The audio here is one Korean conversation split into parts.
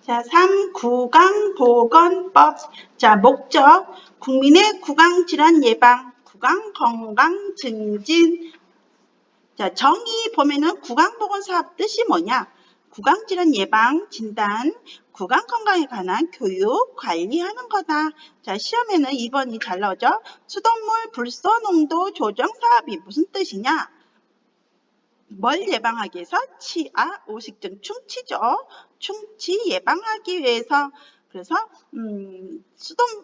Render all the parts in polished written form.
자, 3. 구강보건법. 자, 목적. 국민의 구강질환 예방, 구강건강 증진. 자, 정의 보면은 구강보건사업 뜻이 뭐냐? 구강질환 예방, 진단, 구강건강에 관한 교육, 관리하는 거다. 자, 시험에는 2번이 잘 나오죠? 수돗물 불소농도 조정사업이 무슨 뜻이냐? 뭘 예방하기 위해서? 치아, 오식증, 충치죠. 충치 예방하기 위해서. 그래서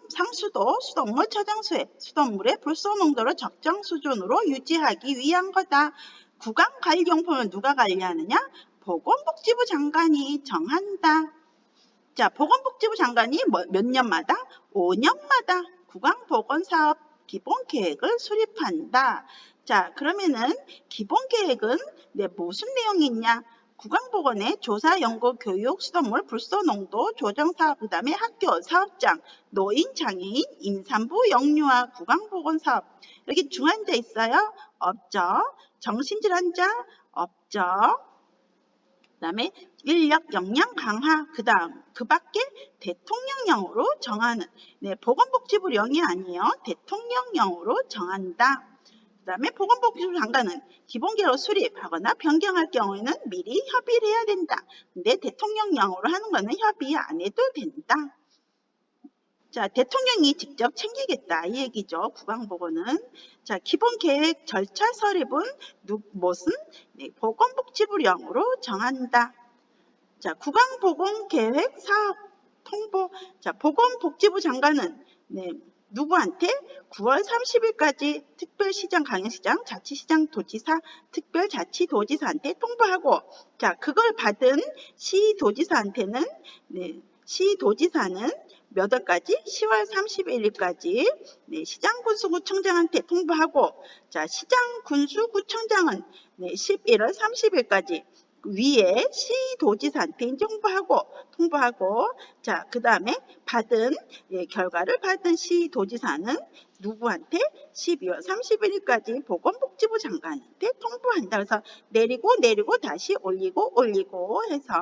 상수도, 수돗물 저장소에 수돗물의 불소 농도를 적정 수준으로 유지하기 위한 거다. 구강관리용품은 누가 관리하느냐? 보건복지부 장관이 정한다. 자, 보건복지부 장관이 몇 년마다? 5년마다 구강보건사업 기본계획을 수립한다. 자, 그러면은 기본계획은 무슨 내용이 있냐? 구강보건의 조사, 연구, 교육, 수돗물, 불소 농도, 조정사업, 그 다음에 학교, 사업장, 노인, 장애인, 임산부, 영유아, 구강보건사업. 여기 중환자 있어요? 없죠. 정신질환자? 없죠. 그 다음에 인력 역량 강화, 그 밖에 대통령령으로 정하는, 보건복지부령이 아니에요. 대통령령으로 정한다. 그 다음에 보건복지부 장관은 기본계획을 수립하거나 변경할 경우에는 미리 협의를 해야 된다. 근데 대통령령으로 하는 거는 협의 안 해도 된다. 자, 대통령이 직접 챙기겠다 이 얘기죠. 구강보건은. 자, 기본계획 절차 설립은 무슨? 보건복지부령으로 정한다. 자, 구강보건계획 사업 통보. 자, 보건복지부 장관은 누구한테? 9월 30일까지 특별시장, 강연시장, 자치시장, 도지사, 특별자치도지사한테 통보하고, 자, 그걸 받은 시도지사한테는 시도지사는 몇 월까지? 10월 31일까지 시장군수구청장한테 통보하고, 자, 시장군수구청장은 11월 30일까지 위에 시도지사한테 통보하고, 자, 그 다음에 결과를 받은 시도지사는 누구한테? 12월 31일까지 보건복지부 장관한테 통보한다. 그래서 내리고 다시 올리고 해서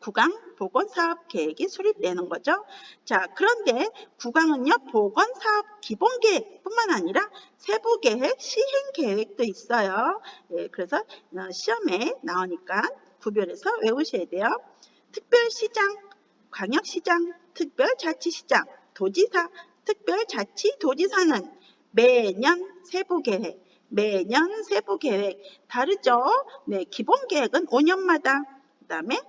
구강보건사업 계획이 수립되는 거죠. 자, 그런데 구강은요, 보건사업 기본계획뿐만 아니라 세부계획, 시행계획도 있어요. 그래서 시험에 나오니까 구별해서 외우셔야 돼요. 특별시장, 광역시장, 특별자치시장, 도지사, 특별자치도지사는 매년 세부계획 다르죠. 기본계획은 5년마다. 그 다음에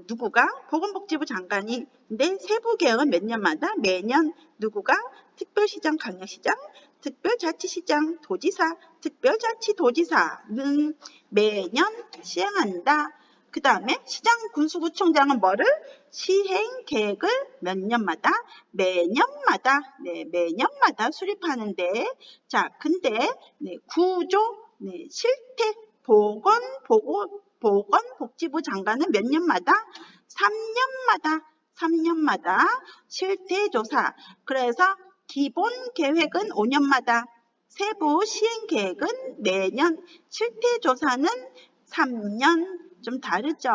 누구가? 보건복지부 장관이. 근데 세부계획은 몇 년마다? 매년. 누구가? 특별시장, 강역시장, 특별자치시장, 도지사, 특별자치도지사는 매년 시행한다. 그 다음에 시장군수구청장은 뭐를? 시행계획을 몇 년마다? 매년마다 수립하는데, 자, 근데 구조, 실태, 보건복지부 장관은 몇 년마다? 3년마다 실태조사. 그래서 기본계획은 5년마다, 세부 시행계획은 매년, 실태조사는 3년. 좀 다르죠?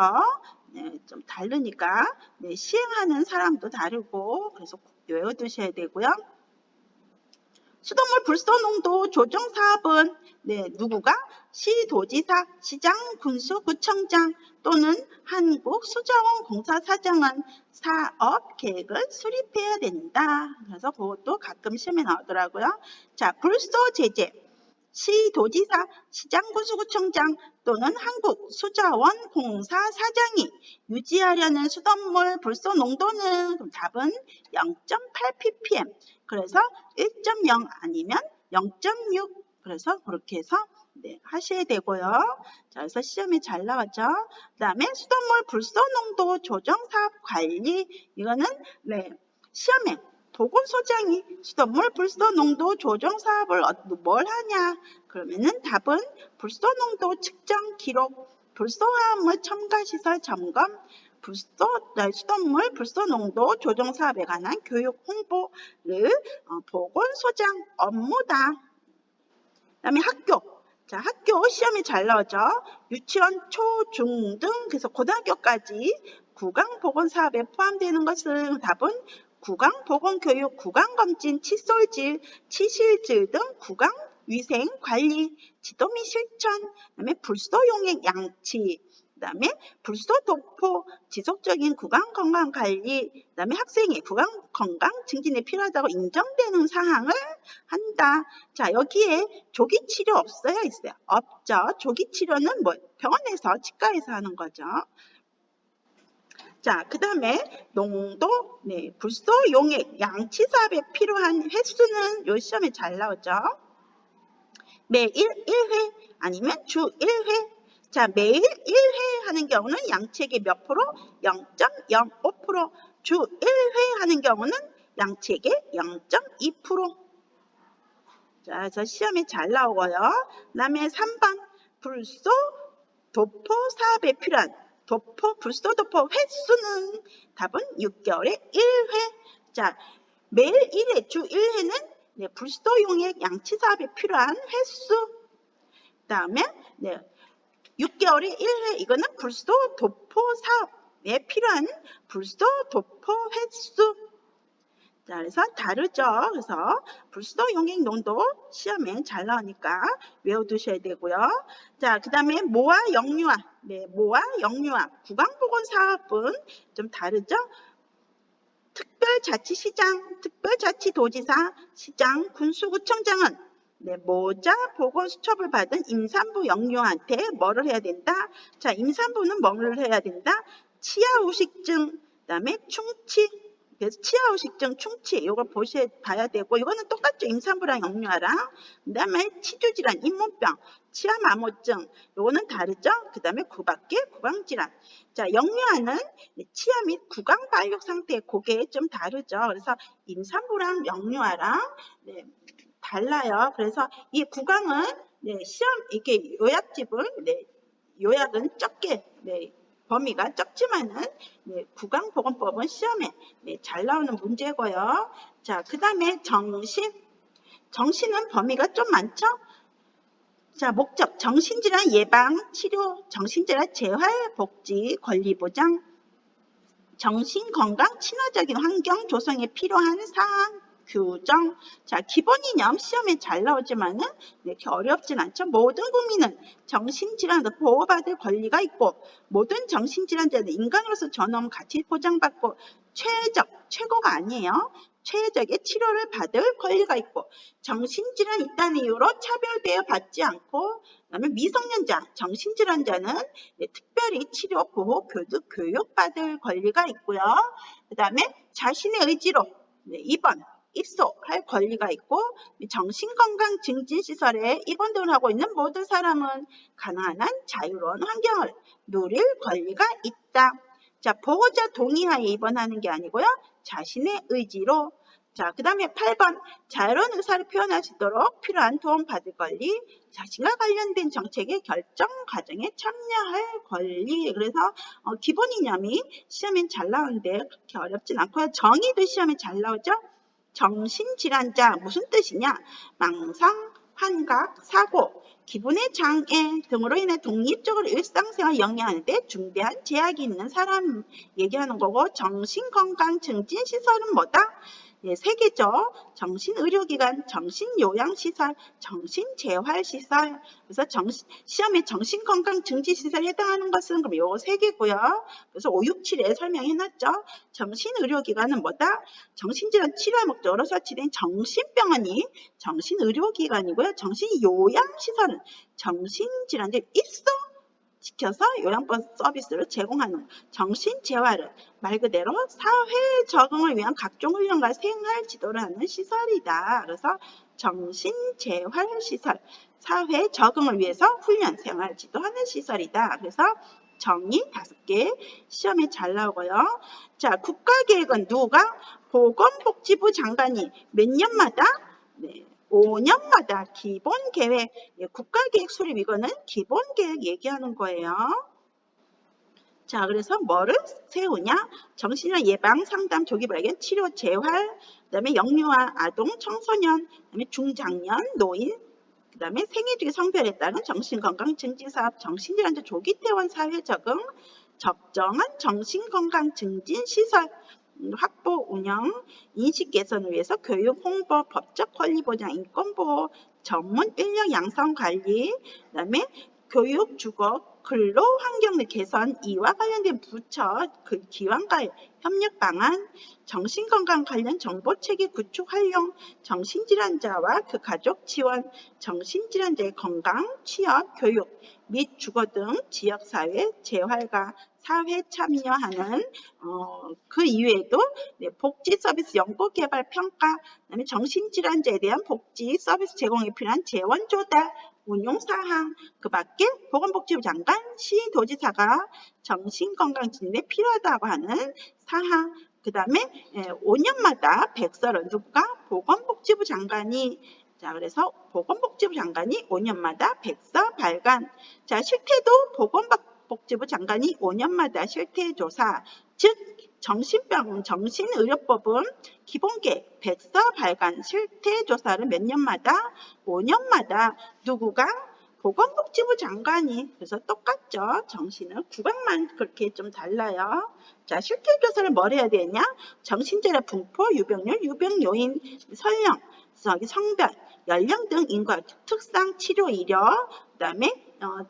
좀 다르니까 시행하는 사람도 다르고, 그래서 외워두셔야 되고요. 수돗물 불소농도 조정사업은 누구가? 시도지사, 시장, 군수, 구청장 또는 한국수자원 공사사장은 사업계획을 수립해야 된다. 그래서 그것도 가끔 시험에 나오더라고요. 자, 불소제재. 시도지사, 시장군수구청장 또는 한국수자원 공사사장이 유지하려는 수돗물 불소 농도는 답은 0.8ppm. 그래서 1.0 아니면 0.6. 그래서 그렇게 해서 하셔야 되고요. 자, 그래서 시험에 잘 나왔죠. 그 다음에 수돗물 불소 농도 조정사업 관리. 이거는 시험에 보건소장이 수돗물 불소 농도 조정 사업을 뭘 하냐? 그러면은 답은 불소 농도 측정 기록, 불소화합물 첨가시설 점검, 수돗물 불소 농도 조정 사업에 관한 교육 홍보를 보건소장 업무다. 그 다음에 학교, 자, 학교 시험에 잘 나오죠. 유치원, 초, 중 등 그래서 고등학교까지 구강보건사업에 포함되는 것은 답은 구강보건교육, 구강검진, 칫솔질, 치실질 등 구강위생관리, 지도 및 실천, 그다음에 불소용액 양치, 그다음에 불소도포, 지속적인 구강건강관리, 그다음에 학생의 구강건강 증진에 필요하다고 인정되는 사항을 한다. 자, 여기에 조기치료 없어요? 있어요? 없죠. 조기치료는 뭐 병원에서, 치과에서 하는 거죠. 자, 그 다음에 농도, 불소용액, 양치사업에 필요한 횟수는 요 시험에 잘 나오죠. 매일 1회 아니면 주 1회. 자, 매일 1회 하는 경우는 양치액의 몇 프로? 0.05%. 주 1회 하는 경우는 양치액의 0.2%. 자, 그래서 시험에 잘 나오고요. 그 다음에 3번 불소 도포 사업에 필요한 불소 도포 횟수는 답은 6개월에 1회. 자, 매일 1회, 주 1회는 불소용액 양치 사업에 필요한 횟수. 그 다음에 6개월에 1회, 이거는 불소 도포 사업에 필요한 불소 도포 횟수. 자, 그래서 다르죠. 그래서 불소용액 농도 시험에 잘 나오니까 외워두셔야 되고요. 자, 그 다음에 모아 영유아. 모아 영유아. 구강보건사업은 좀 다르죠. 특별자치시장, 특별자치도지사, 시장, 군수구청장은 모자 보건 수첩을 받은 임산부 영유아한테 뭐를 해야 된다? 자, 임산부는 뭐를 해야 된다? 치아우식증, 그 다음에 충치, 그래서 치아우식증, 충치 이거 봐야 되고, 이거는 똑같죠. 임산부랑 영유아랑. 그 다음에 치주질환, 잇몸병, 치아마모증 이거는 다르죠. 그 다음에 구박계, 구강질환. 자, 영유아는 치아 및 구강 발육 상태, 그게 좀 다르죠. 그래서 임산부랑 영유아랑 달라요. 그래서 이 구강은 시험 이렇게 요약집은 요약은 적게 범위가 적지만은 구강보건법은 시험에 잘 나오는 문제고요. 자, 그 다음에 정신은 범위가 좀 많죠? 자, 목적, 정신질환 예방, 치료, 정신질환 재활, 복지, 권리보장, 정신건강, 친화적인 환경 조성에 필요한 사항, 규정. 자, 기본 이념 시험에 잘 나오지만은 이렇게 어렵진 않죠. 모든 국민은 정신질환으로 보호받을 권리가 있고, 모든 정신질환자는 인간으로서 존엄 가치 보장받고, 최고가 아니에요. 최적의 치료를 받을 권리가 있고, 정신질환이 있다는 이유로 차별대여 받지 않고, 그다음에 미성년자, 정신질환자는 특별히 치료, 보호, 교육받을 권리가 있고요. 그 다음에 자신의 의지로 2번 입소할 권리가 있고, 정신건강 증진시설에 입원 등을 하고 있는 모든 사람은 가능한 한 자유로운 환경을 누릴 권리가 있다. 자, 보호자 동의하에 입원하는 게 아니고요. 자신의 의지로. 자, 그 다음에 8번 자유로운 의사를 표현할 수 있도록 필요한 도움받을 권리, 자신과 관련된 정책의 결정 과정에 참여할 권리. 그래서 기본 이념이 시험에 잘 나오는데 그렇게 어렵진 않고요. 정의도 시험에 잘 나오죠. 정신질환자 무슨 뜻이냐? 망상, 환각, 사고, 기분의 장애 등으로 인해 독립적으로 일상생활을 영위하는데 중대한 제약이 있는 사람 얘기하는 거고, 정신건강 증진시설은 뭐다? 3개죠. 정신의료기관, 정신요양시설, 정신재활시설. 그래서 시험에 정신건강 증진시설에 해당하는 것은 그럼 요 3개고요. 그래서 5, 6, 7에 설명해놨죠. 정신의료기관은 뭐다? 정신질환 치료의 목적으로 설치된 정신병원이 정신의료기관이고요. 정신요양시설은 정신질환자 입소 시켜서 요양본 서비스를 제공하는 정신재활은 말 그대로 사회 적응을 위한 각종 훈련과 생활 지도를 하는 시설이다. 그래서 정신재활시설, 사회 적응을 위해서 훈련, 생활 지도하는 시설이다. 그래서 정의 5개 시험에 잘 나오고요. 자, 국가계획은 누가? 보건복지부 장관이 몇 년마다? 5년마다 기본계획, 국가계획 수립, 이거는 기본계획 얘기하는 거예요. 자, 그래서 뭐를 세우냐? 정신질환 예방, 상담, 조기 발견, 치료, 재활, 그 다음에 영유아, 아동, 청소년, 그 다음에 중장년, 노인, 그 그 다음에 생애주기 성별에 따른 정신건강증진사업, 정신질환자 조기 퇴원 사회 적응, 적정한 정신건강증진시설 확보, 운영, 인식 개선을 위해서 교육, 홍보, 법적 권리 보장, 인권보호, 전문 인력 양성 관리, 그 다음에 교육, 주거, 근로 환경 개선, 이와 관련된 부처 기관과의 협력 방안, 정신건강 관련 정보체계 구축 활용, 정신질환자와 그 가족 지원, 정신질환자의 건강, 취업, 교육 및 주거 등 지역사회 재활과 사회 참여하는 그 이외에도 복지 서비스 연구 개발 평가, 그다음에 정신질환자에 대한 복지 서비스 제공에 필요한 재원 조달, 운용 사항, 그 밖에 보건복지부 장관, 시도지사가 정신건강진단에 필요하다고 하는 사항, 그 다음에 5년마다 백서를 누가 보건복지부 장관이 자, 그래서 보건복지부 장관이 5년마다 백서 발간. 자, 실태도 보건복지부 장관이 5년마다 실태조사, 즉 정신병, 정신의료법은 기본계획, 백서 발간, 실태조사를 몇 년마다? 5년마다 누구가? 보건복지부 장관이. 그래서 똑같죠. 정신은 구간만 그렇게 좀 달라요. 자, 실태조사를 뭘 해야 되냐? 정신질환 분포, 유병률, 유병요인, 설령, 성별, 연령 등 인과 특성, 치료 이력, 그 다음에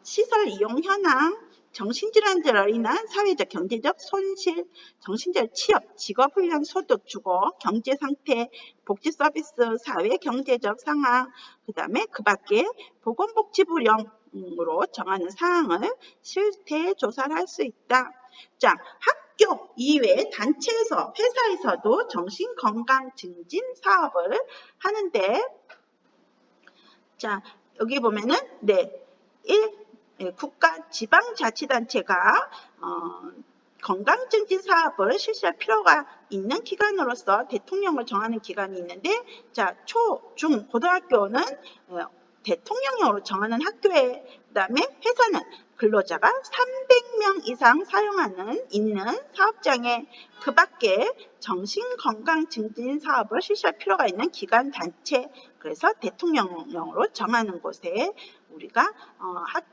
시설 이용 현황, 정신질환자로 인한 사회적 경제적 손실, 정신질환 취업, 직업훈련, 소득, 주거, 경제상태, 복지서비스, 사회 경제적 상황, 그 다음에 그 밖에 보건복지부령으로 정하는 사항을 실태조사를 할 수 있다. 자, 학교 이외 단체에서, 회사에서도 정신건강증진 사업을 하는데, 자, 여기 보면은, 1. 국가 지방자치단체가 건강증진 사업을 실시할 필요가 있는 기관으로서 대통령을 정하는 기관이 있는데, 자, 초, 중, 고등학교는 대통령령으로 정하는 학교에, 그 다음에 회사는 근로자가 300명 이상 있는 사업장에, 그 밖에 정신건강증진 사업을 실시할 필요가 있는 기관, 단체, 그래서 대통령령으로 정하는 곳에 우리가 학교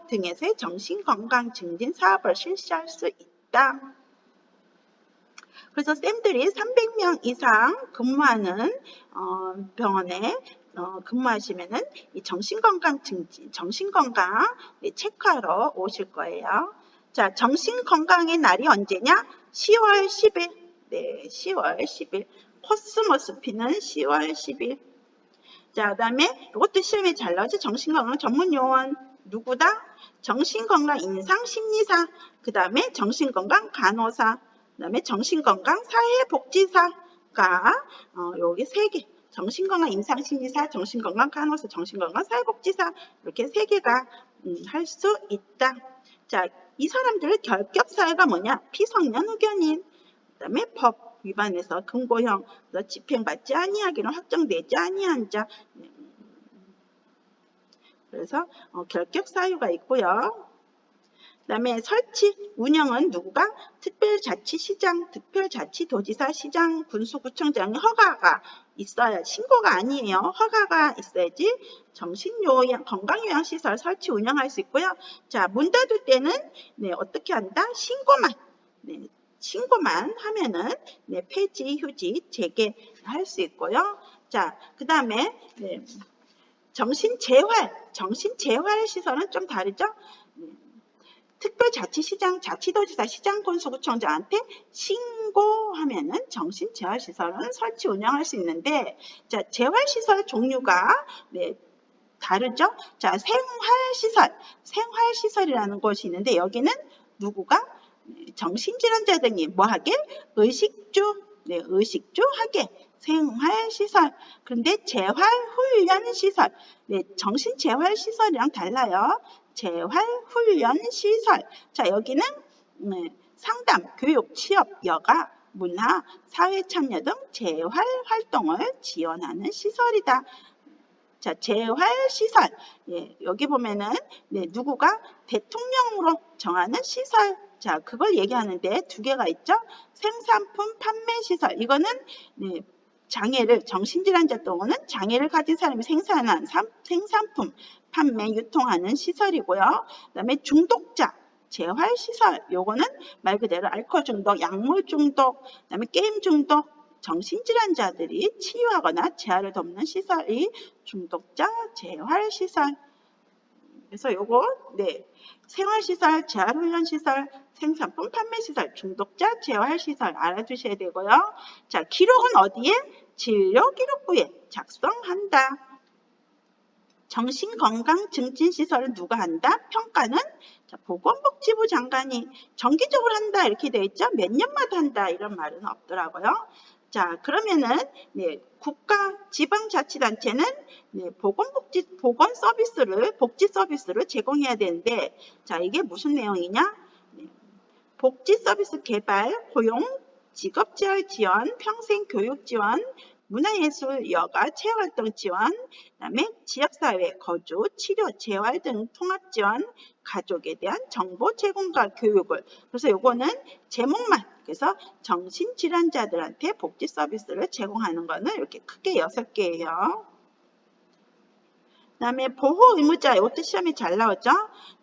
등에서의 정신건강증진 사업을 실시할 수 있다. 그래서 쌤들이 300명 이상 근무하는 병원에 근무하시면은 이 정신건강증진, 정신건강 체크하러 오실 거예요. 자, 정신건강의 날이 언제냐? 10월 10일. 네, 10월 10일. 코스모스 피는 10월 10일. 자, 그 다음에 이것도 시험에 잘 나오죠. 정신건강 전문요원 누구다? 정신건강 인상심리사, 그 다음에 정신건강 간호사, 그 다음에 정신건강 사회복지사가 여기 3개. 정신건강 인상심리사, 정신건강 간호사, 정신건강 사회복지사 이렇게 3개가 할 수 있다. 자, 이 사람들의 결격사유가 뭐냐? 피성년 후견인, 그 다음에 법 위반해서 금고형, 집행받지 아니하기는 확정되지 아니한 자. 그래서 결격 사유가 있고요. 그 다음에 설치, 운영은 누구가? 특별자치시장, 특별자치도지사, 시장, 군수구청장의 허가가 있어야, 신고가 아니에요. 허가가 있어야지 정신요양, 건강요양시설 설치 운영할 수 있고요. 자, 문 닫을 때는 어떻게 한다? 신고만 하면은 폐지, 휴지, 재개할 수 있고요. 자, 그 다음에 정신재활 시설은 좀 다르죠? 특별자치시장, 자치도지사, 시장군수구청장한테 신고하면은 정신재활시설은 설치 운영할 수 있는데, 자, 재활시설 종류가 다르죠? 자, 생활시설이라는 것이 있는데, 여기는 누구가? 정신질환자 등이 뭐하게? 의식주하게 생활시설. 그런데 재활훈련시설, 정신재활시설이랑 달라요. 재활훈련시설. 자, 여기는 상담, 교육, 취업, 여가, 문화, 사회참여 등 재활활동을 지원하는 시설이다. 자, 재활시설. 여기 보면은 누구가? 대통령으로 정하는 시설. 자, 그걸 얘기하는데 2개가 있죠. 생산품 판매시설. 이거는 장애를 정신질환자 또는 장애를 가진 사람이 생산한 생산품 판매 유통하는 시설이고요. 그다음에 중독자 재활시설, 요거는 말 그대로 알코올 중독, 약물 중독, 그다음에 게임 중독, 정신질환자들이 치유하거나 재활을 돕는 시설이 중독자 재활시설. 그래서 요거 생활시설, 재활훈련시설, 생산품 판매시설, 중독자 재활시설 알아두셔야 되고요. 자, 기록은 어디에? 진료기록부에 작성한다. 정신건강증진시설을 누가 한다? 평가는 보건복지부 장관이 정기적으로 한다 이렇게 되어 있죠. 몇 년마다 한다 이런 말은 없더라고요. 자, 그러면은 국가 지방자치단체는 보건 서비스를 복지 서비스를 제공해야 되는데, 자, 이게 무슨 내용이냐? 복지 서비스 개발, 고용, 직업재활 지원, 평생교육 지원, 문화예술, 여가, 체험활동 지원, 그다음에 지역사회, 거주, 치료, 재활 등 통합 지원, 가족에 대한 정보 제공과 교육을. 그래서 요거는 제목만, 그래서 정신질환자들한테 복지 서비스를 제공하는 거는 이렇게 크게 6개예요. 그다음에 보호의무자, 이것도 시험에 잘 나오죠.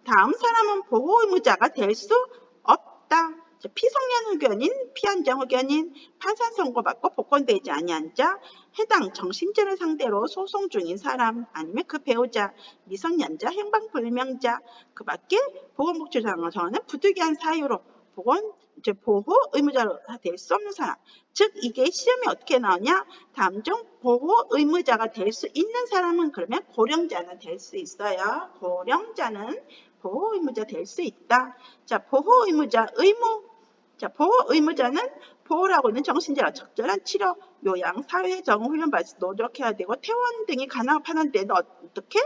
다음 사람은 보호의무자가 될 수 없다. 피성년 흡연인, 피한정 흡연인, 판사 선고받고 복권되지 아니한 자, 해당 정신질환 상대로 소송 중인 사람, 아니면 그 배우자, 미성년자, 행방불명자, 그 밖에 보건복지부가 정하는 부득이한 사유로 보호 의무자로 될 수 없는 사람. 즉 이게 시험에 어떻게 나오냐? 다음 중 보호 의무자가 될 수 있는 사람은 그러면 고령자는 될 수 있어요. 고령자는 보호 의무자 될 수 있다. 자, 보호 의무자 의무. 자, 보호 의무자는 보호라고는 정신질환 적절한 치료, 요양, 사회 적응 훈련 받을 수 노력해야 되고, 퇴원 등이 가능한 판단되는 어떻게?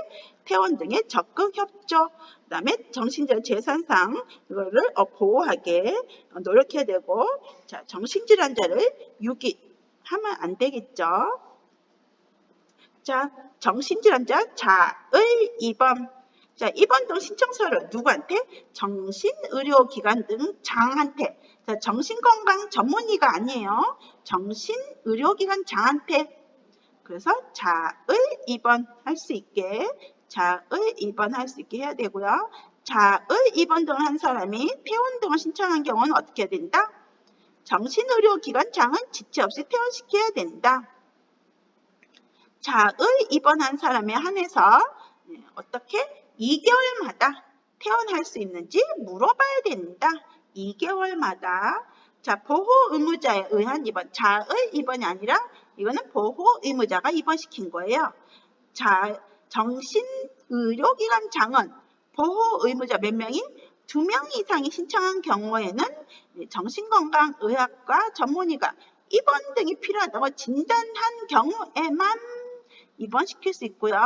퇴원 등의 적극 협조, 그다음에 정신질환 재산상 이거를 보호하게 노력해야 되고, 자, 정신질환자를 유기하면 안 되겠죠. 자, 정신질환자 자의 입원. 자, 입원 등 신청서를 누구한테? 정신의료기관 등 장한테. 자, 정신건강 전문의가 아니에요. 정신의료기관 장한테. 그래서 자의 입원할 수 있게, 자의 입원할 수 있게 해야 되고요. 자의 입원 등을 한 사람이 퇴원 등을 신청한 경우는 어떻게 해야 된다? 정신의료기관 장은 지체 없이 퇴원시켜야 된다. 자의 입원한 사람에 한해서 어떻게? 2개월마다 퇴원할 수 있는지 물어봐야 된다. 2개월마다. 자, 보호 의무자에 의한 입원. 자의 입원이 아니라 이거는 보호 의무자가 입원시킨 거예요. 자, 정신의료기관 장은 보호 의무자 몇 명이? 2명 이상이 신청한 경우에는 정신건강의학과 전문의가 입원 등이 필요하다고 진단한 경우에만 입원시킬 수 있고요.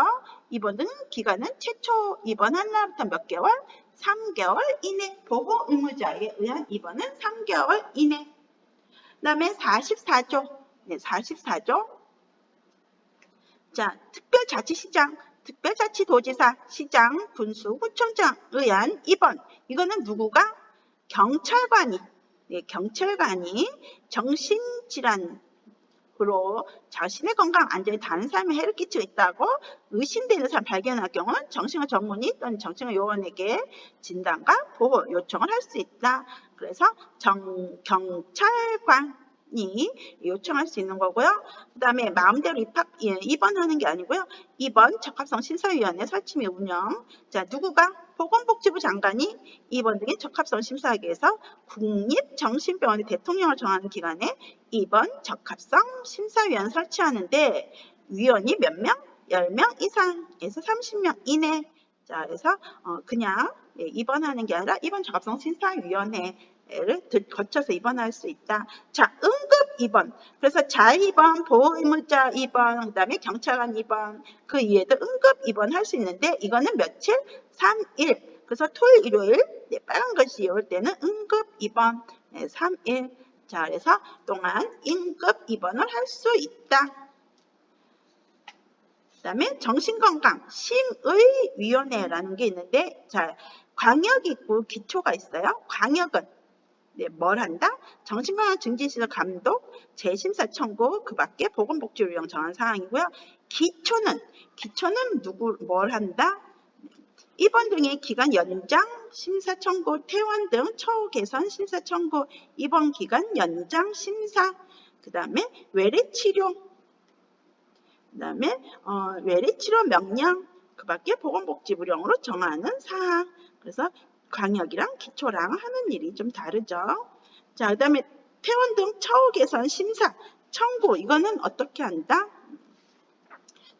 입원 등 기간은 최초 입원한 날부터 몇 개월? 3개월 이내. 보호 의무자에 의한 입원은 3개월 이내. 그 다음에 44조. 44조. 자, 특별자치시장, 특별자치도지사, 시장, 군수, 구청장 의한 입원. 이거는 누구가? 경찰관이. 경찰관이 정신질환 으로 자신의 건강 안전에 다른 사람에 해를 끼치고 있다고 의심되는 사람 발견할 경우는 정신과 전문의 또는 정신과 요원에게 진단과 보호 요청을 할 수 있다. 그래서 경찰관이 요청할 수 있는 거고요. 그 다음에 마음대로 입원하는 게 아니고요. 입원 적합성 심사위원회 설치 및 운영. 자, 누구가? 보건복지부 장관이 입원 등의 적합성 심사하기 위해서 국립정신병원의 대통령을 정하는 기관에 입원 적합성 심사위원 설치하는데 위원이 몇 명? 10명 이상에서 30명 이내. 자, 그래서 그냥 입원하는 게 아니라 입원 적합성 심사위원회를 거쳐서 입원할 수 있다. 자, 응급 입원. 그래서 자입원, 보호의무자 입원, 그 다음에 경찰관 입원, 그 이외에도 응급 입원할 수 있는데 이거는 며칠? 3일. 그래서 토요일, 일요일 빨간 글씨 올 때는 응급 입원 3일. 자, 그래서 동안 응급 입원을 할 수 있다. 그 다음에 정신건강 심의위원회라는 게 있는데, 자, 광역이 있고 기초가 있어요. 광역은 뭘 한다? 정신건강 증진시설 감독, 재심사 청구, 그 밖에 보건복지를 위한 정한 사항이고요. 기초는 뭘 한다? 입원 등의 기간 연장 심사 청구, 퇴원 등 처우 개선 심사 청구, 입원 기간 연장 심사, 그 다음에 외래치료, 그 다음에 외래치료 명령, 그 밖에 보건복지부령으로 정하는 사항. 그래서 광역이랑 기초랑 하는 일이 좀 다르죠. 자, 그 다음에 퇴원 등 처우 개선 심사 청구, 이거는 어떻게 한다?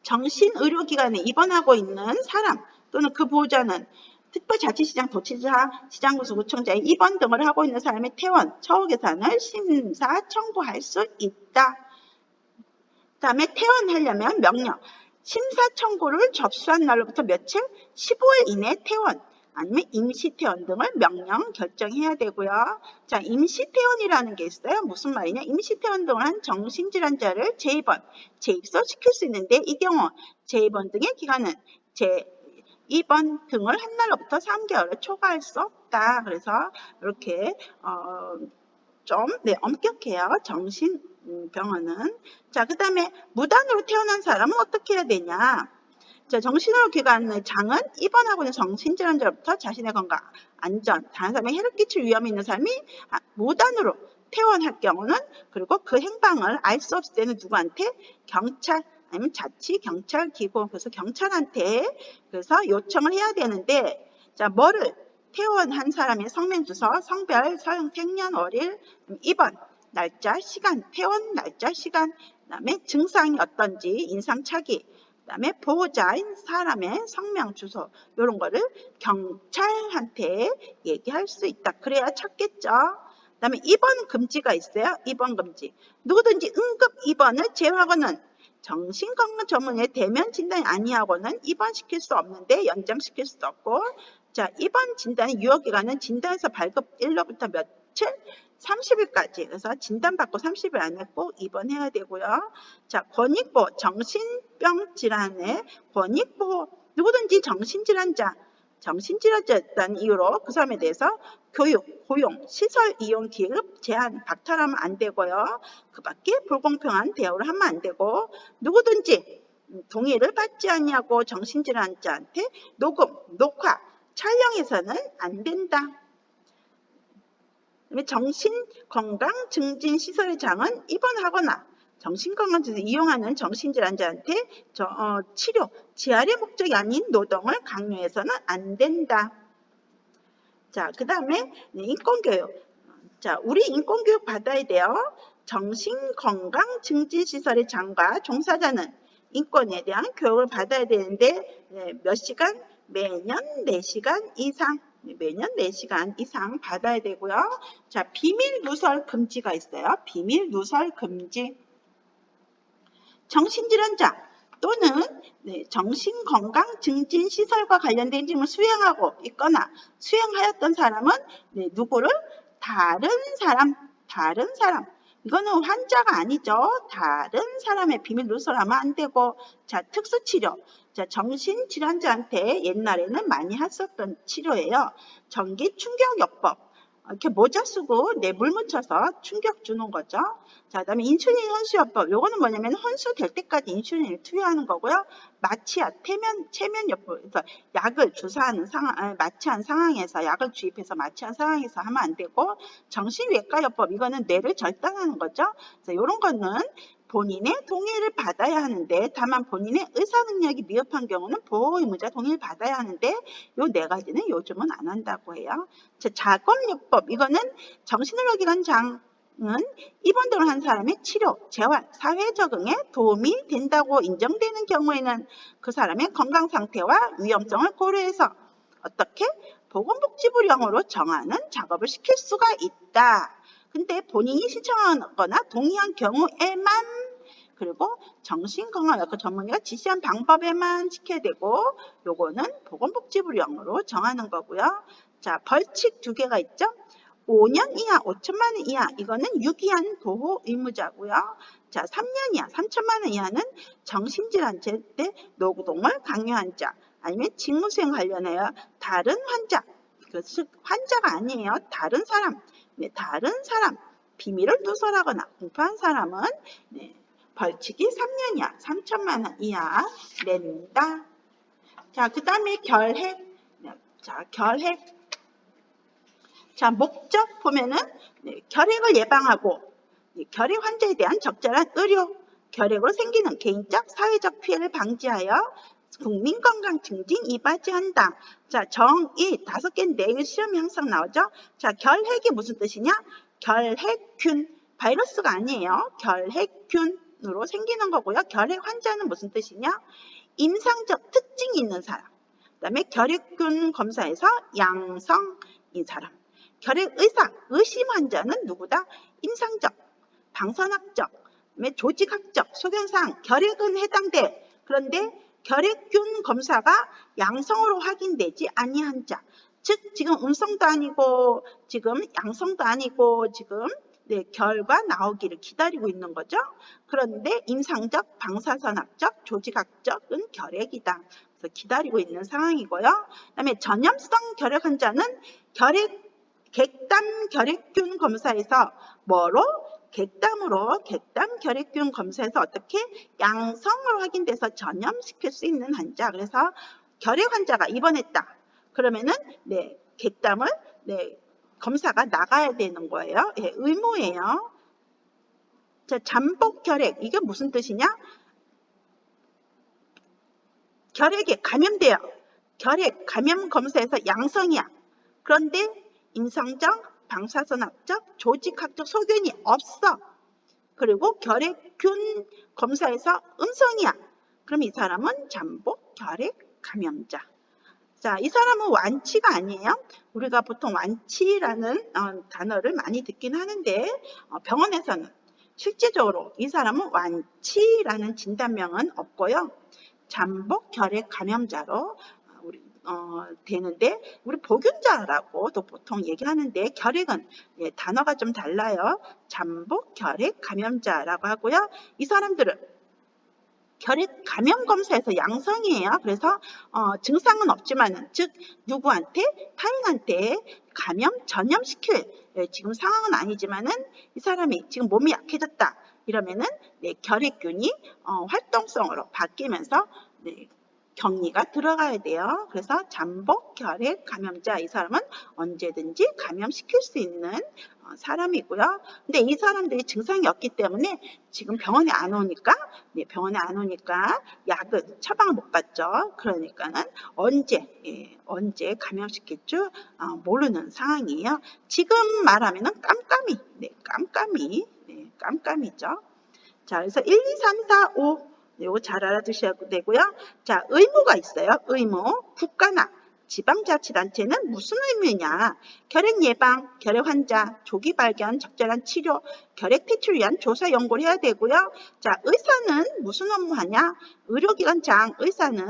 정신의료기관에 입원하고 있는 사람 또는 그 보호자는 특별자치시장, 도지사, 시장군수, 구청장의 입원 등을 하고 있는 사람의 퇴원, 처우 개선을 심사 청구할 수 있다. 그 다음에 퇴원하려면 명령, 심사 청구를 접수한 날로부터 며칠? 15일 이내 퇴원, 아니면 임시퇴원 등을 명령 결정해야 되고요. 자, 임시퇴원이라는 게 있어요. 무슨 말이냐? 임시퇴원 등을 한 정신질환자를 재입원, 재입소시킬 수 있는데 이 경우 재입원 등의 기간은 재입원 등을 한 날로부터 3개월을 초과할 수 없다. 그래서 이렇게 좀 엄격해요. 정신병원은. 자, 그 다음에 무단으로 퇴원한 사람은 어떻게 해야 되냐? 자, 정신의료기관의 장은 입원하고 있는 정신질환자로부터 자신의 건강, 안전, 다른 사람에게 해를 끼칠 위험이 있는 사람이 무단으로 퇴원할 경우는, 그리고 그 행방을 알 수 없을 때는 누구한테? 경찰, 아니면 자치경찰기구, 그래서 경찰한테 그래서 요청을 해야 되는데, 자, 뭐를? 퇴원한 사람의 성명, 주소, 성별, 생년월일, 입원 날짜, 시간, 퇴원 날짜, 시간, 그 다음에 증상이 어떤지, 인상착의, 그 다음에 보호자인 사람의 성명, 주소, 이런 거를 경찰한테 얘기할 수 있다. 그래야 찾겠죠. 그 다음에 입원 금지가 있어요. 입원 금지. 누구든지 응급 입원을 제외하고는 정신건강 전문의 대면 진단이 아니하고는 입원시킬 수 없는데 연장시킬 수도 없고, 자, 입원 진단의 유효기간은 진단에서 발급 일로부터 며칠? 30일까지. 그래서 진단받고 30일 안에 꼭 입원해야 되고요. 자, 권익보호, 정신병 질환의 권익보호, 누구든지 정신질환자였다는 이유로 그 사람에 대해서 교육, 고용, 시설 이용 기급 제한, 박탈하면 안 되고요. 그 밖에 불공평한 대우를 하면 안 되고, 누구든지 동의를 받지 아니하고 정신질환자한테 녹음, 녹화, 촬영해서는 안 된다. 정신건강증진시설의 장은 입원하거나 정신건강증진을 이용하는 정신질환자한테 치료, 재활의 목적이 아닌 노동을 강요해서는 안 된다. 자, 그 다음에 인권교육. 자, 우리 인권교육 받아야 돼요. 정신건강증진시설의 장과 종사자는 인권에 대한 교육을 받아야 되는데 몇 시간? 매년 4시간 이상. 매년 4시간 이상 받아야 되고요. 자, 비밀 누설 금지가 있어요. 비밀 누설 금지. 정신질환자 또는 정신건강증진시설과 관련된 임무를 수행하고 있거나 수행하였던 사람은 누구를? 다른 사람. 이거는 환자가 아니죠. 다른 사람의 비밀 누설하면 안 되고, 자, 특수치료. 자, 정신질환자한테 옛날에는 많이 했었던 치료예요. 전기 충격요법. 이렇게 모자 쓰고 물 묻혀서 충격 주는 거죠. 자, 그다음에 인슐린 혼수요법. 요거는 뭐냐면 혼수될 때까지 인슐린을 투여하는 거고요. 마취약, 체면요법. 그래서 약을 주사하는 상황, 마취한 상황에서 약을 주입해서 마취한 상황에서 하면 안 되고, 정신외과요법. 이거는 뇌를 절단하는 거죠. 그래서 이런 거는 본인의 동의를 받아야 하는데, 다만 본인의 의사 능력이 미흡한 경우는 보호 의무자 동의를 받아야 하는데, 요 4가지는 요즘은 안 한다고 해요. 자, 작업요법. 이거는 정신의료기관 장은 입원 등을 한 사람의 치료, 재활, 사회 적응에 도움이 된다고 인정되는 경우에는 그 사람의 건강 상태와 위험성을 고려해서 어떻게? 보건복지부령으로 정하는 작업을 시킬 수가 있다. 근데 본인이 신청하거나 동의한 경우에만, 그리고 정신건강의학과 전문의가 지시한 방법에만 시켜야 되고, 요거는 보건복지부령으로 정하는 거고요. 자, 벌칙 2개가 있죠. 5년 이하, 5천만 원 이하, 이거는 유기한 보호 의무자고요. 자, 3년 이하, 3천만 원 이하는 정신질환자 때 노동을 강요한 자, 아니면 직무수행 관련하여 다른 환자, 환자가 아니에요. 다른 사람, 네, 다른 사람 비밀을 누설하거나 공표한 사람은 네, 벌칙이 3년 이하, 3천만 원 이하 낸다. 자, 그 다음에 결핵. 자, 결핵. 자, 목적 보면은 네, 결핵을 예방하고 네, 결핵 환자에 대한 적절한 의료, 결핵으로 생기는 개인적, 사회적 피해를 방지하여 국민 건강 증진 이바지한다. 자, 정의 5개인데 이거 시험에 항상 나오죠. 자, 결핵이 무슨 뜻이냐? 결핵균, 바이러스가 아니에요. 결핵균으로 생기는 거고요. 결핵 환자는 무슨 뜻이냐? 임상적 특징이 있는 사람. 그 다음에 결핵균 검사에서 양성인 사람. 결핵 의사, 의심 환자는 누구다? 임상적, 방선학적, 조직학적, 소견상 결핵은 해당돼. 그런데 결핵균 검사가 양성으로 확인되지 아니한 자. 즉 지금 음성도 아니고 지금 양성도 아니고 지금 네, 결과 나오기를 기다리고 있는 거죠. 그런데 임상적, 방사선학적, 조직학적은 결핵이다. 그래서 기다리고 있는 상황이고요. 그다음에 전염성 결핵 환자는 객담 결핵균 검사에서 뭐로? 객담 결핵균 검사에서 어떻게 양성으로 확인돼서 전염시킬 수 있는 환자. 그래서 결핵 환자가 입원했다. 그러면은 네, 객담을 네, 검사가 나가야 되는 거예요. 예, 의무예요. 자, 잠복 결핵. 이게 무슨 뜻이냐? 결핵에 감염돼요. 결핵 감염 검사에서 양성이야. 그런데 임상적, 방사선학적, 조직학적 소견이 없어. 그리고 결핵균 검사에서 음성이야. 그럼 이 사람은 잠복 결핵 감염자. 자, 이 사람은 완치가 아니에요. 우리가 보통 완치라는 단어를 많이 듣긴 하는데 병원에서는 실제적으로 이 사람은 완치라는 진단명은 없고요. 잠복 결핵 감염자로 되는데 우리 보균자라고도 보통 얘기하는데 결핵은 예, 단어가 좀 달라요. 잠복 결핵 감염자라고 하고요. 이 사람들은 결핵 감염 검사에서 양성이에요. 그래서 증상은 없지만은 즉 누구한테 타인한테 감염 전염시킬 지금 상황은 아니지만은 이 사람이 지금 몸이 약해졌다 이러면은 네, 결핵균이 활동성으로 바뀌면서 네, 격리가 들어가야 돼요. 그래서 잠복 결핵 감염자 이 사람은 언제든지 감염시킬 수 있는 사람이고요. 근데 이 사람들이 증상이 없기 때문에 지금 병원에 안 오니까 네, 병원에 안 오니까 약은 처방을 못 받죠. 그러니까는 언제 감염시킬 줄 모르는 상황이에요. 지금 말하면은 깜깜이, 네, 깜깜이죠. 자, 그래서 1, 2, 3, 4, 5 이거 잘 알아두셔야 되고요. 자, 의무가 있어요. 의무. 국가나 지방자치단체는 무슨 의무냐? 결핵 예방, 결핵 환자, 조기 발견, 적절한 치료, 결핵 퇴치를 위한 조사 연구를 해야 되고요. 자, 의사는 무슨 업무 하냐? 의료기관 장, 의사는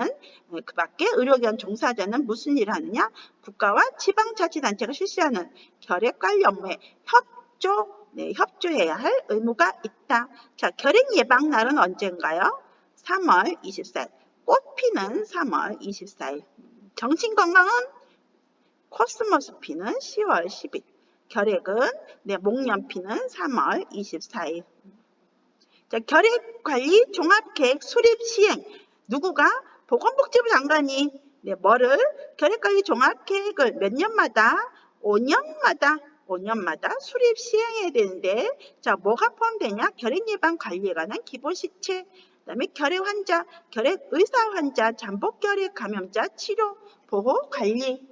그 밖에 의료기관 종사자는 무슨 일을 하느냐? 국가와 지방자치단체가 실시하는 결핵 관리 업무에 협조해야 할 의무가 있다. 자, 결핵 예방 날은 언젠가요? 3월 24일. 꽃 피는 3월 24일. 정신건강은 코스모스 피는 10월 10일. 결핵은 목련 피는 3월 24일. 자, 결핵관리 종합계획 수립 시행. 누구가? 보건복지부 장관이 뭐를? 결핵관리 종합계획을 몇 년마다? 5년마다 수립 시행해야 되는데 자, 뭐가 포함되냐? 결핵 예방 관리에 관한 기본 시책. 그다음에 결핵 환자, 결핵 의사 환자, 잠복 결핵 감염자 치료 보호 관리.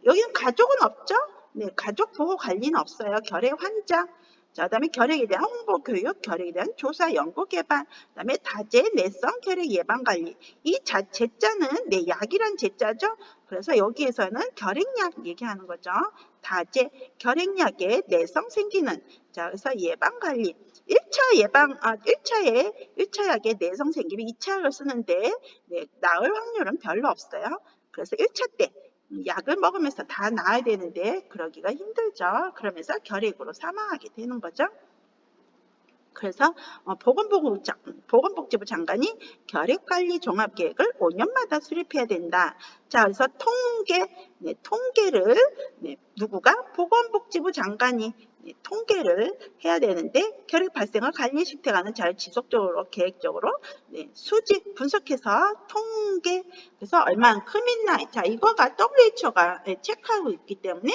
여기는 가족은 없죠? 네, 가족 보호 관리는 없어요. 결핵 환자. 자, 그다음에 결핵에 대한 홍보 교육, 결핵에 대한 조사 연구 개발, 그다음에 다제 내성 결핵 예방 관리. 이 제자는 약이란 제자죠. 그래서 여기에서는 결핵약 얘기하는 거죠. 다제 결핵약에 내성 생기는. 자, 그래서 예방 관리. 1차 예방, 1차 약에 내성 생기면 2차 약을 쓰는데 나을 확률은 별로 없어요. 그래서 1차 때 약을 먹으면서 다 나아야 되는데 그러기가 힘들죠. 그러면서 결핵으로 사망하게 되는 거죠. 그래서 보건복지부 장관이 결핵관리 종합계획을 5년마다 수립해야 된다. 자, 그래서 통계를 누구가? 보건복지부 장관이 통계를 해야 되는데 결핵 발생과 관리 실태가는 잘 지속적으로 계획적으로 수집 분석해서 통계 그래서 얼만큼 있나 자 이거가 WHO가 체크하고 있기 때문에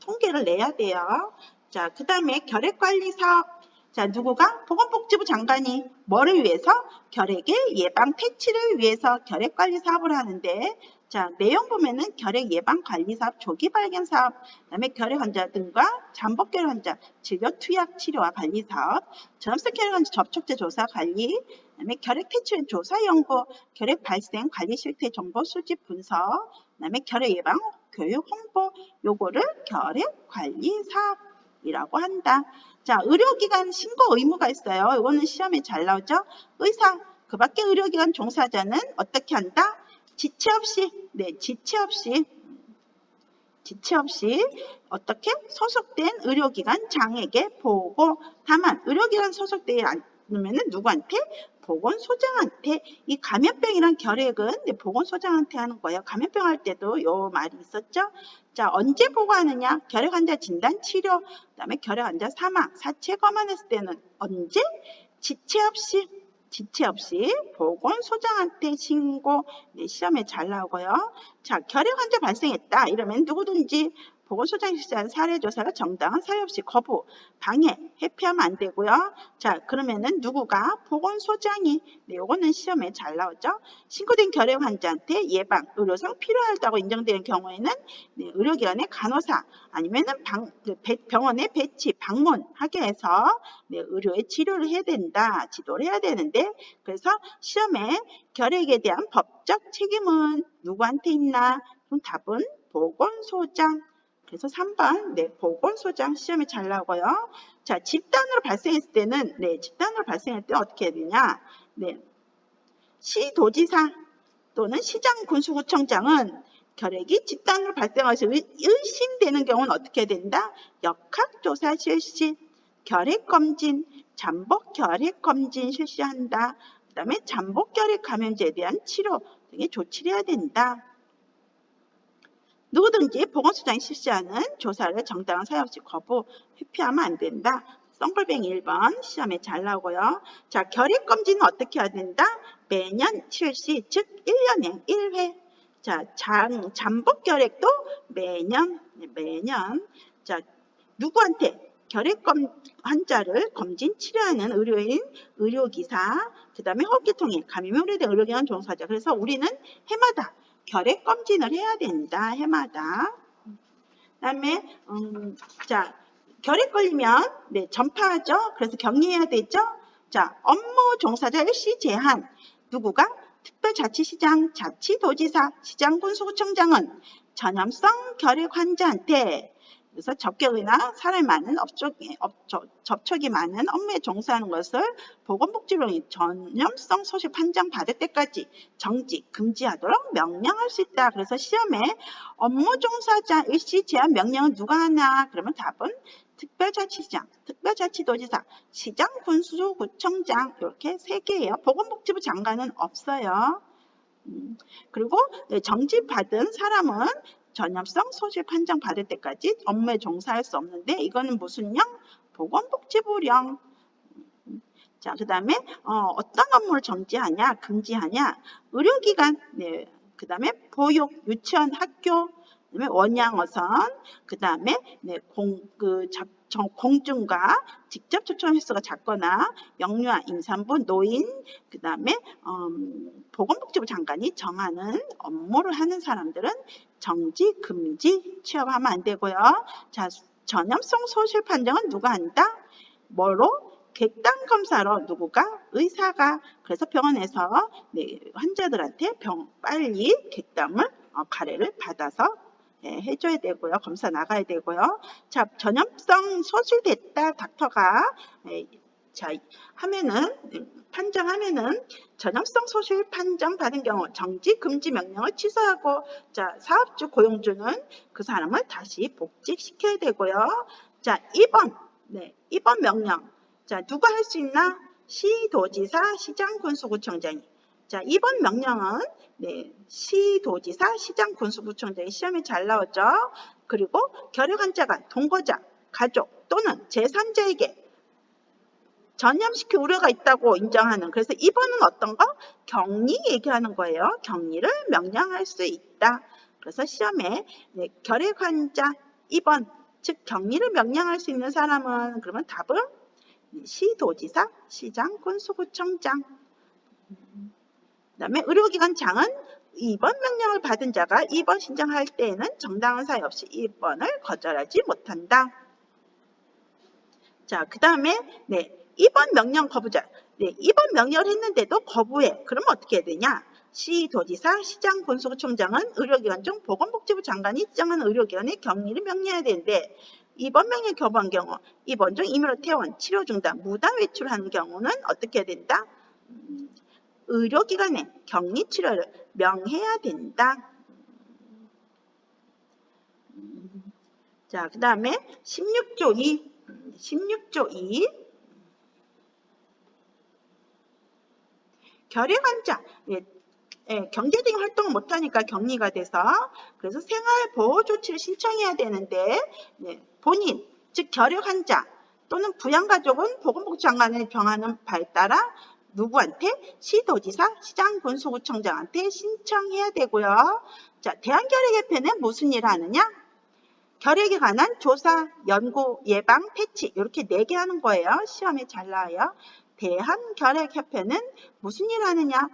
통계를 내야 돼요. 자, 그 다음에 결핵관리 사업 자, 누구가? 보건복지부 장관이 뭐를 위해서? 결핵의 예방 퇴치를 위해서 결핵관리 사업을 하는데 자, 내용 보면은 결핵 예방 관리 사업, 조기 발견 사업, 그다음에 결핵 환자 등과 잠복 결핵 환자 진료 투약 치료와 관리 사업, 전염성 결핵 환자 접촉자 조사 관리, 그다음에 결핵 퇴치 조사 연구, 결핵 발생 관리 실태 정보 수집 분석, 그다음에 결핵 예방 교육 홍보 요거를 결핵 관리 사업이라고 한다. 자, 의료기관 신고 의무가 있어요. 이거는 시험에 잘 나오죠. 의사, 그 밖에 의료기관 종사자는 어떻게 한다? 지체 없이 어떻게 소속된 의료기관 장에게 보고 다만 의료기관 소속되지 않으면 누구한테? 보건소장한테 이 감염병이란 결핵은 보건소장한테 하는 거예요. 감염병 할 때도 요 말이 있었죠. 자, 언제 보고하느냐? 결핵 환자 진단 치료, 그다음에 결핵 환자 사망, 사체 검안했을 때는 언제? 지체 없이 보건소장한테 신고 시험에 잘 나오고요. 자, 결핵 환자 발생했다 이러면 누구든지 보건소장이 실시한 사례조사를 정당한 사유 없이 거부, 방해, 회피하면 안 되고요. 자, 그러면은 누구가? 보건소장이 요거는 시험에 잘 나오죠. 신고된 결핵 환자한테 예방, 의료상 필요하다고 인정되는 경우에는 의료기관의 간호사 아니면은 병원에 배치, 방문하게 해서 의료의 치료를 해야 된다. 지도를 해야 되는데 그래서 시험에 결핵에 대한 법적 책임은 누구한테 있나? 그럼 답은 보건소장. 그래서 3번 보건소장 시험에 잘 나오고요. 자, 집단으로 발생했을 때는 어떻게 해야 되냐? 시도지사 또는 시장 군수구청장은 결핵이 집단으로 발생해서 의심되는 경우는 어떻게 해야 된다? 역학조사 실시, 결핵검진, 잠복 결핵검진 실시한다. 그 다음에 잠복 결핵 감염제에 대한 치료 등의 조치를 해야 된다. 누구든지 보건소장이 실시하는 조사를 정당한 사유 없이 거부, 회피하면 안 된다. 썬글뱅이 1번 시험에 잘 나오고요. 자, 결핵검진은 어떻게 해야 된다? 매년 실시, 즉 1년에 1회. 자, 잠복 결핵도 매년. 자, 누구한테? 결핵 환자를 검진 치료하는 의료인, 의료기사, 그 다음에 호흡기통에 감염에 우려된 의료기관 종사자. 그래서 우리는 해마다 결핵 검진을 해야 된다. 해마다. 그다음에 자, 결핵 걸리면 전파하죠. 그래서 격리해야 되죠. 자, 업무 종사자 일시 제한. 누구가? 특별자치시장, 자치도지사, 시장군수구청장은 전염성 결핵 환자한테 그래서 접촉이나 사람이 많은 접촉이 많은 업무에 종사하는 것을 보건복지부령이 전염성 소식 판정 받을 때까지 정지, 금지하도록 명령할 수 있다. 그래서 시험에 업무 종사자 일시 제한 명령은 누가 하나? 그러면 답은 특별자치시장, 특별자치도지사, 시장, 군수, 구청장 이렇게 3개예요. 보건복지부 장관은 없어요. 그리고 정지받은 사람은 전염성 소실 판정 받을 때까지 업무에 종사할 수 없는데 이거는 무슨 령? 보건복지부령. 자, 그 다음에 어떤 업무를 정지하냐, 금지하냐? 의료기관, 그 다음에 보육, 유치원, 학교, 그다음에 원양어선, 그 다음에 공중과 직접 초청 횟수가 작거나 영유아, 임산부, 노인, 그 다음에 보건복지부 장관이 정하는 업무를 하는 사람들은 정지, 금지, 취업하면 안 되고요. 자, 전염성 소실 판정은 누가 한다? 뭐로? 객단 검사로 누구가? 의사가. 그래서 병원에서 환자들한테 빨리 객담을 가래를 받아서 해줘야 되고요. 검사 나가야 되고요. 자, 전염성 소실됐다 닥터가 자 하면은 판정하면은 전염성 소실 판정 받은 경우 정지 금지 명령을 취소하고 자 사업주 고용주는 그 사람을 다시 복직시켜야 되고요. 자 2번 명령 자, 누가 할 수 있나? 시도지사, 시장, 군수구청장이. 자, 이번 명령은 네, 시도지사, 시장, 군수구청장이 시험에 잘 나오죠. 그리고 결핵환자가 동거자, 가족 또는 제3자에게 전염시킬 우려가 있다고 인정하는. 그래서 이번은 어떤 거? 격리 얘기하는 거예요. 격리를 명령할 수 있다. 그래서 시험에 네, 결핵환자 2번, 즉 격리를 명령할 수 있는 사람은 그러면 답은 시도지사, 시장, 군수구청장. 그 다음에 의료기관장은 2번 명령을 받은 자가 2번 신청할 때에는 정당한 사유 없이 1번을 거절하지 못한다. 자, 그 다음에 네, 2번 명령 거부자. 네, 2번 명령을 했는데도 거부해. 그러면 어떻게 해야 되냐? 시도지사, 시장, 군수구청장은 의료기관 중 보건복지부 장관이 지정하는 의료기관에 격리를 명령해야 되는데 2번 명령 거부한 경우 2번 중 임의로 퇴원, 치료 중단, 무단 외출하는 경우는 어떻게 해야 된다? 의료기관에 격리 치료를 명해야 된다. 자, 그 다음에 16조 2. 16조 2. 결핵환자. 경제적인 활동을 못하니까 격리가 돼서 그래서 생활보호조치를 신청해야 되는데 본인, 즉 결핵환자 또는 부양가족은 보건복지장관의 정하는 바에 따라 누구한테? 시도지사, 시장, 군수구청장한테 신청해야 되고요. 자, 대한결핵협회는 무슨 일을 하느냐? 결핵에 관한 조사, 연구, 예방, 퇴치 이렇게 4개 하는 거예요. 시험에 잘 나와요. 대한결핵협회는 무슨 일을 하느냐?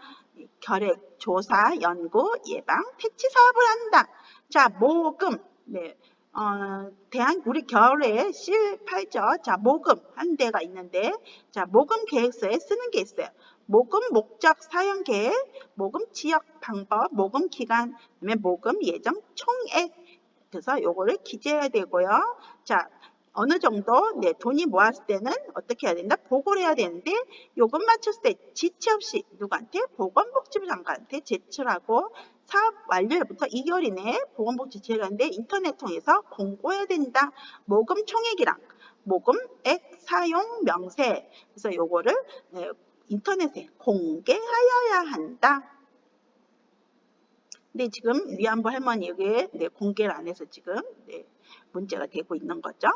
결핵 조사, 연구, 예방, 퇴치 사업을 한다. 자, 모금. 네. 우리 결핵 실팔죠. 자, 모금 한 데가 있는데, 자, 모금 계획서에 쓰는 게 있어요. 모금 목적 사용 계획, 모금 지역 방법, 모금 기간, 그다음에 모금 예정 총액. 그래서 요거를 기재해야 되고요. 자, 어느 정도 돈이 모았을 때는 어떻게 해야 된다? 보고를 해야 되는데 요금 맞췄을 때 지체 없이 누구한테? 보건복지부 장관한테 제출하고 사업 완료일부터 2개월 이내에 보건복지 제출하는데 인터넷 통해서 공고해야 된다. 모금 총액이랑 모금액 사용 명세. 그래서 요거를 인터넷에 공개하여야 한다. 근데 지금 위안부 할머니 여기에 공개를 안 해서 지금 문제가 되고 있는 거죠.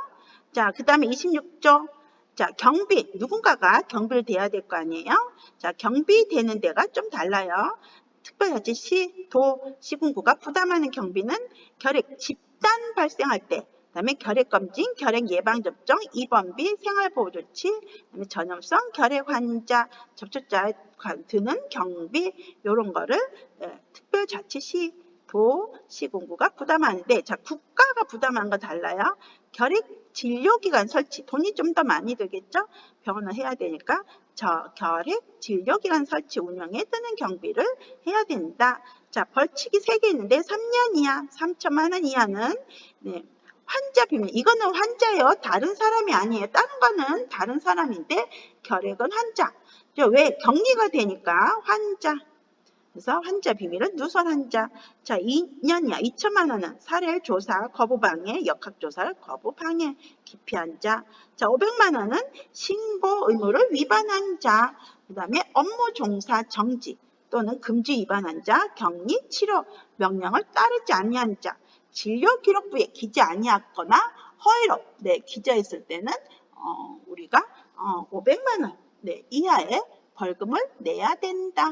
자, 그 다음에 26조. 자, 경비. 누군가가 경비를 대야 될 거 아니에요? 자, 경비 되는 데가 좀 달라요. 특별자치시, 도, 시군구가 부담하는 경비는 결핵 집단 발생할 때, 그 다음에 결핵검진, 결핵 예방접종, 입원비, 생활보호조치, 그 다음에 전염성 결핵 환자, 접촉자에 드는 경비, 이런 거를 특별자치시, 도, 시군구가 부담하는데, 자, 국가가 부담하는 거 달라요. 결핵 진료기관 설치, 돈이 좀 더 많이 들겠죠? 병원을 해야 되니까 결핵 진료기관 설치 운영에 드는 경비를 해야 된다. 자, 벌칙이 3개 있는데 3년 이하, 3천만 원 이하는 환자 비밀. 이거는 환자예요. 다른 사람이 아니에요. 다른 거는 다른 사람인데 결핵은 환자. 왜? 격리가 되니까 환자. 그래서 환자 비밀은 누설 환자. 자, 2년 이하 2천만 원은 사례 조사 거부 방해, 역학 조사를 거부 방해, 기피 환자. 자, 500만 원은 신고 의무를 위반한 자. 그다음에 업무 종사 정지 또는 금지 위반한 자, 격리 치료 명령을 따르지 아니한 자, 진료 기록부에 기재 아니했거나 허위로 기재했을 때는 우리가 500만 원 이하의 벌금을 내야 된다.